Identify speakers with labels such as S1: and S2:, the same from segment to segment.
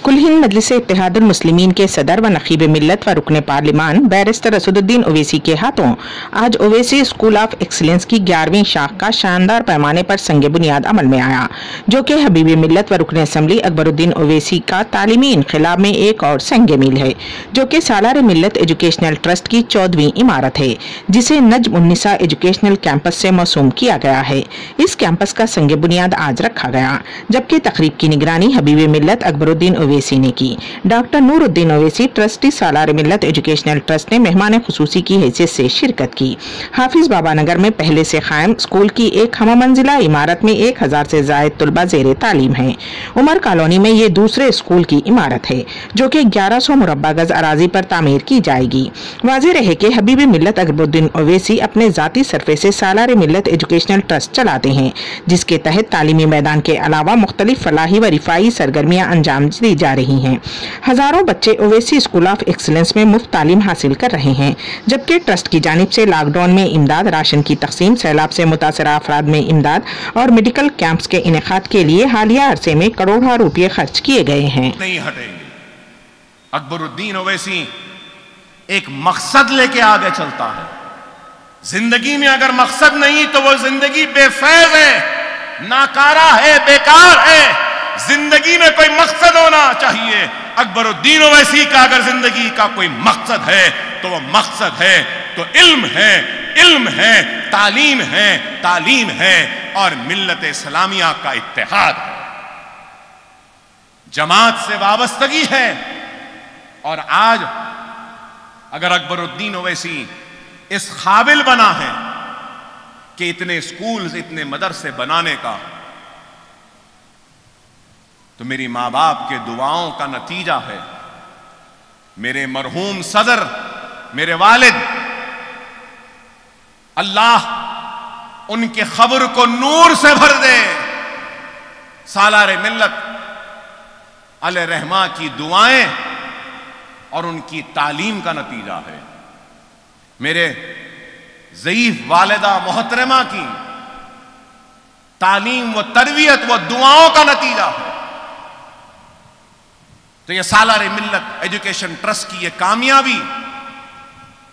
S1: कुल हिंद मजलिस इत्तेहादुल मुस्लिमीन के सदर व नकीब मिल्लत व रुकन पार्लिमान बैरिस्टर असदुद्दीन ओवैसी के हाथों आज ओवैसी स्कूल ऑफ एक्सीलेंस की 11वीं शाख का शानदार पैमाने पर संग बुनियाद अमल में आया, जो कि हबीब मिल्लत व रुकन असम्बली अकबरुद्दीन ओवैसी का तालीमी इनकलाब में एक और संग मील है, जो कि सालार मिल्लत एजुकेशनल ट्रस्ट की 14वीं इमारत है, जिसे नज्म उन्निसा एजुकेशनल कैंपस से मौसूम किया गया है। इस कैंपस का संग बुनियाद आज रखा गया, जबकि तकरीब की निगरानी हबीब मिल्लत अकबरुद्दीन ओवैसी ने की। डॉक्टर नूरुद्दीन ओवैसी ट्रस्टी सालार मिल्लत एजुकेशनल ट्रस्ट ने मेहमान खुसूसी की हैसियत से शिरकत की। हाफिज बाबा नगर में पहले से कायम स्कूल की एक हम मंजिला इमारत में 1000 से जायद तुलबा ज़ेरे तालीम है। उमर कॉलोनी में ये दूसरे स्कूल की इमारत है, जो कि 1100 मुरब्बा गज अराजी पर तामीर की जाएगी। वाज़ेह रहे कि हबीब मिल्लत अकबरुद्दीन ओवैसी अपने जाती सरफे से सालार मिल्लत एजुकेशनल ट्रस्ट चलाते हैं, जिसके तहत तालीमी मैदान के अलावा मुख्तलिफ फलाही व रिफाई सरगर्मियाँ अंजाम दी जा रही हैं। हजारों बच्चे ओवैसी स्कूल ऑफ एक्सीलेंस में मुफ्त तालीम हासिल कर रहे हैं, जबकि ट्रस्ट की जानिब से लॉकडाउन में इमदाद, राशन की तकसीम, सैलाब से मुतासरा अफराद में इमदाद और मेडिकल कैंप्स के इनेकाद के लिए हालिया अरसे में करोड़ों रुपये खर्च किए गए हैं।
S2: नहीं हटेंगे। अकबरुद्दीन ओवैसी एक मकसद लेके आगे चलता है। जिंदगी में अगर मकसद नहीं तो वो जिंदगी बेफैज है, नाकारा है, बेकार है। जिंदगी में कोई मकसद होना चाहिए। अकबरुद्दीन ओवैसी का अगर जिंदगी का कोई मकसद है तो वो मकसद है तो इल्म है, इल्म है, तालीम है और मिल्लत इस्लामिया का इत्तेहाद है, जमात से वाबस्तगी है। और आज अगर अकबरुद्दीन ओवैसी इस काबिल बना है कि इतने स्कूल्स, इतने मदरसे बनाने का, तो मेरी माँ बाप के दुआओं का नतीजा है। मेरे मरहूम सदर, मेरे वालिद, अल्लाह उनके खबर को नूर से भर दे। सालार मिल्लत अलैहि रहमा की दुआएं और उनकी तालीम का नतीजा है। मेरे ज़ईफ वालिदा मोहतरमा की तालीम व तरबियत व दुआओं का नतीजा है। तो ये सालार मिल्लत एजुकेशन ट्रस्ट की ये कामयाबी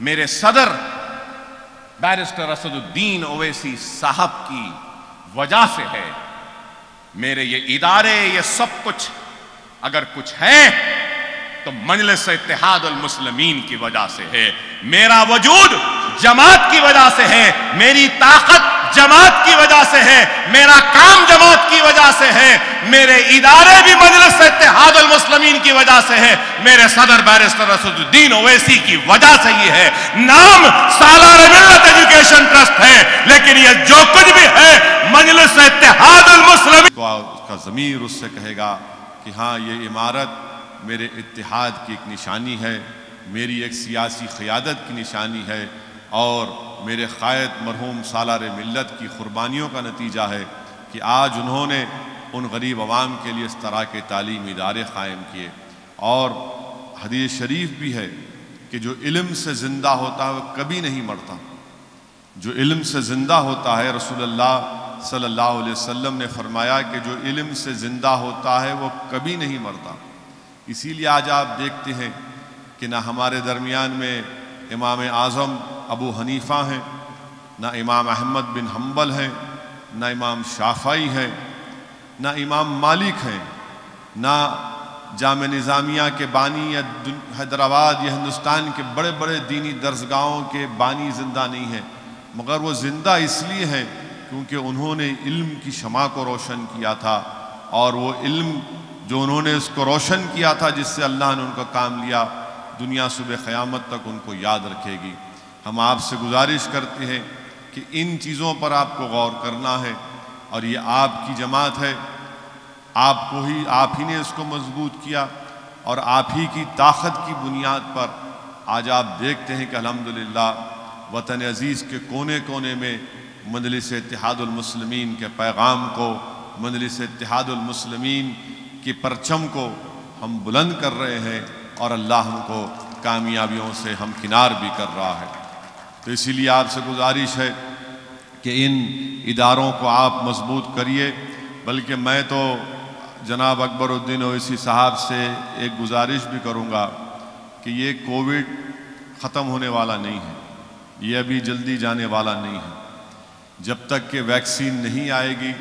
S2: मेरे सदर बैरिस्टर असदुद्दीन ओवैसी साहब की वजह से है। मेरे ये इदारे, ये सब कुछ अगर कुछ है तो मजलिस इत्तेहादुल मुस्लिमीन की वजह से है। मेरा वजूद जमात की वजह से है, मेरी ताकत जमात की वजह से है, मेरा काम जमात की वजह से है, मेरे इदारे भी मजलिस इत्तेहादुल मुस्लिमीन की वजह से है, मेरे सदर बैरिस्टर असदुद्दीन ओवैसी की वजह से ही है। नाम सालार मिल्लत एजुकेशन ट्रस्ट है, लेकिन ये जो कुछ भी है मजलिस इत्तेहादुल मुस्लिमीन को उसका ज़मीर उससे कहेगा कि हाँ, ये इमारत मेरे इत्तेहाद की एक निशानी है, मेरी एक सियासी क़ियादत की निशानी है और मेरे क़ायद मरहूम सालार मिल्लत की क़ुरबानियों का नतीजा है कि आज उन्होंने उन गरीब अवाम के लिए इस तरह के तालीमी इदारे क़ायम किए। और हदीस शरीफ भी है कि जो इल्म से ज़िंदा होता है वह कभी नहीं मरता। जो इल्म से ज़िंदा होता है, रसूलुल्लाह सल्लल्लाहु अलैहि वसल्लम ने फरमाया कि जो इल्म से ज़िंदा होता है वो कभी नहीं मरता। इसीलिए आज आप देखते हैं कि ना हमारे दरमियान में इमाम आज़म अबू हनीफ़ा हैं, ना इमाम अहमद बिन हम्बल हैं, ना इमाम शाफ़ई हैं, ना इमाम मालिक हैं, ना जाम निज़ामिया के बानी या हैदराबाद या हिंदुस्तान के बड़े बड़े दीनी दरसगाहों के बानी ज़िंदा नहीं हैं, मगर वो ज़िंदा इसलिए हैं क्योंकि उन्होंने इल्म की शमा को रोशन किया था। और वो इल्म जो उन्होंने इसको रोशन किया था, जिससे अल्लाह ने उनका काम लिया, दुनिया सुबह क़यामत तक उनको याद रखेगी। हम आपसे गुजारिश करते हैं कि इन चीज़ों पर आपको गौर करना है और ये आपकी जमात है, आप ही ने इसको मजबूत किया और आप ही की ताकत की बुनियाद पर आज आप देखते हैं कि अल्हम्दुलिल्लाह वतन अज़ीज़ के कोने कोने में मजलिस इत्तेहादुल मुस्लिमीन के पैगाम को, मजलिस इत्तेहादुल मुस्लिमीन की परचम को हम बुलंद कर रहे हैं और अल्लाह हमको कामयाबियों से हमकिनार भी कर रहा है। तो इसीलिए आपसे गुजारिश है कि इन इदारों को आप मजबूत करिए। बल्कि मैं तो
S3: جناب اکبر الدین اویسی صاحب سے ایک گزارش بھی کروں گا کہ یہ کووڈ ختم ہونے والا نہیں ہے، یہ ابھی جلدی جانے والا نہیں ہے۔ جب تک کہ ویکسین نہیں آئے گی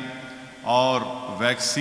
S3: اور ویکسین